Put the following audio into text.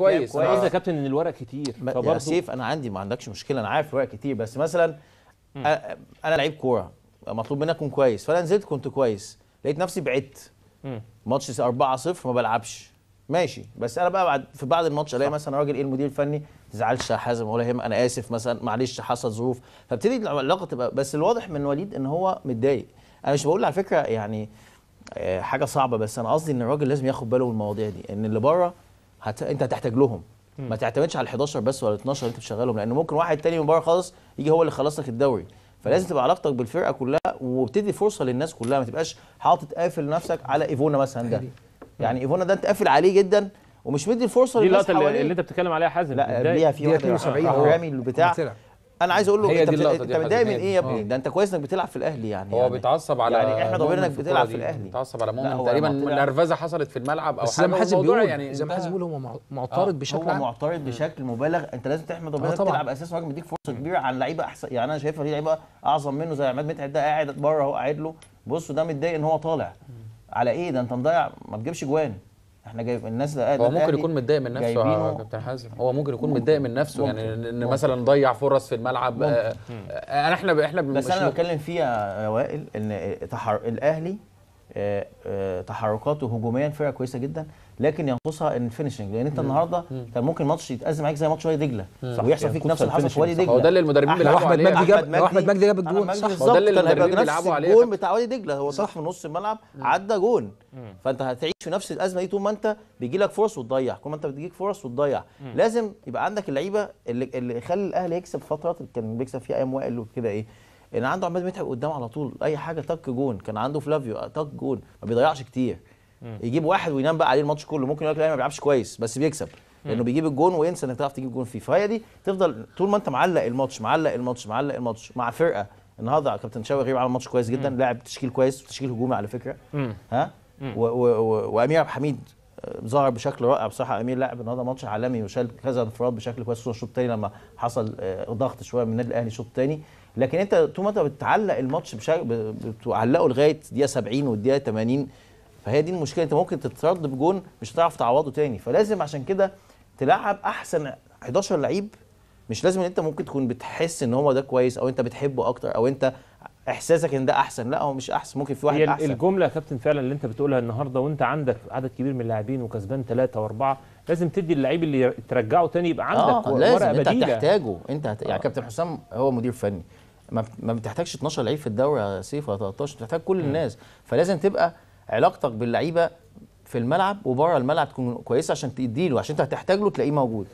كويس. انا قصدي يا كابتن ان الورق كتير يا سيف انا عندي ما عندكش مشكله، انا عارف الورق كتير، بس مثلا انا لعيب كوره مطلوب مني اكون كويس، فانا نزلت كنت كويس، لقيت نفسي بعدت ماتش 4-0 ما بلعبش ماشي، بس انا بقى في بعد الماتش الاقي مثلا راجل المدير الفني ما تزعلش يا حازم ولا يهمك انا اسف مثلا معلش حصل ظروف، فابتدي العلاقه تبقى، بس الواضح من وليد ان هو متضايق. انا مش بقول على فكره يعني حاجه صعبه، بس انا قصدي ان الراجل لازم ياخد باله من المواضيع دي، ان اللي بره انت هتحتاج لهم، ما تعتمدش على ال11 بس ولا ال12 اللي انت بتشغلهم، لان ممكن واحد تاني من بره خالص يجي هو اللي يخلص لك الدوري، فلازم تبقى علاقتك بالفرقه كلها وبتدي فرصه للناس كلها، ما تبقاش حاطط قافل نفسك على ايفونا مثلا ده. يعني ايفونا ده انت قافل عليه جدا ومش مدي الفرصه للناس حواليه. دي اللقطه اللي انت بتتكلم عليها حازم، لا قبليها في واحده 72 رامي البتاع، انا عايز اقول له انت متضايق من ايه يا ابني؟ ده انت كويس انك بتلعب في الاهلي يعني هو بيتعصب على يعني احنا ضامنين انك بتلعب في الاهلي، بيتعصب على مؤمن تقريبا نرفزه حصلت في الملعب او حاجه، زي ما حازم بيقول هو معترض بشكل عام، هو معترض بشكل مبالغ، انت لازم تحمد ربنا انك بتلعب اساسا، راجل مديك فرصه كبيره عن لعيبه احسن، يعني انا شايفها في لعيبه اعظم منه زي عماد متعب ده قاعد بره اهو قاعد له، بصوا ده متضايق ان هو طالع على ايه؟ ده انت مضيع ما بتجيبش جوان، احنا جايب الناس ده هو ممكن يكون متضايق من نفسه يا كابتن حازم، هو ممكن يكون متضايق من نفسه يعني ان مثلا ضيع فرص في الملعب. احنا بس انا بتكلم فيها يا وائل ان الاهلي تحركاته هجوميا فرقه كويسه جدا، لكن ينقصها الفينشنج، لان انت النهارده كان ممكن ماتش يتأزم عليك زي ماتش وادي دجله ويحصل فيك نفس اللي حصل في وادي دجله. هو ده اللي المدربين بيلعبوا عليه، احمد مجدي جاب الجون صح، هو ده اللي المدربين بيلعبوا عليه، الجون بتاع وادي دجله هو صح في نص الملعب عدى جون، فانت هتعيش في نفس الازمه دي طول ما انت بيجي لك فرص وتضيع، كل ما انت بتجيك فرص وتضيع، لازم يبقى عندك اللعيبه اللي يخلي الاهلي يكسب فترات كان بيكسب فيها ايام وائل وكده ايه، ان عنده عماد متعب قدام على طول اي حاجه تك جون، كان عنده فلافيو تك جون ما بيضيعش كتير، يجيب واحد وينام بقى عليه الماتش كله، ممكن يقول لك لا ما بيلعبش كويس بس بيكسب لانه بيجيب الجون وينسى انك تعرف تجيب جون فيه، فهي دي تفضل طول ما انت معلق الماتش مع فرقه. النهارده كابتن شاوي غير عمل ماتش كويس جدا، لاعب تشكيل كويس وتشكيل هجومي على فكره، ها وامير عبد الحميد ظهر بشكل رائع بصراحه، امير لاعب النهارده ماتش عالمي وشال كذا انفراد بشكل كويس، خصوصا الشوط الثاني لما حصل ضغط شويه من النادي الاهلي الشوط الثاني، لكن انت طول ما انت بتعلق الماتش بتعلقه لغايه دقيقه 70 والدقيقه 80، فهي دي المشكله، انت ممكن تترد بجون مش هتعرف تعوضه تاني، فلازم عشان كده تلعب احسن 11 لعيب، مش لازم ان انت ممكن تكون بتحس ان هو ده كويس او انت بتحبه اكتر او انت احساسك ان ده احسن، لا هو مش احسن، ممكن في واحد احسن. الجمله يا كابتن فعلا اللي انت بتقولها النهارده وانت عندك عدد كبير من اللاعبين وكسبان 3 و4، لازم تدي اللعيب اللي ترجعه تاني يبقى عندك ورقه بديله، انت هتحتاجه، يعني كابتن حسام هو مدير فني ما بتحتاجش 12 لعيب في الدوري يا سيف ولا 13، بتحتاج كل الناس، فلازم تبقى علاقتك باللعيبه في الملعب وبره الملعب تكون كويسه عشان تديله، عشان انت هتحتاج له تلاقيه موجود.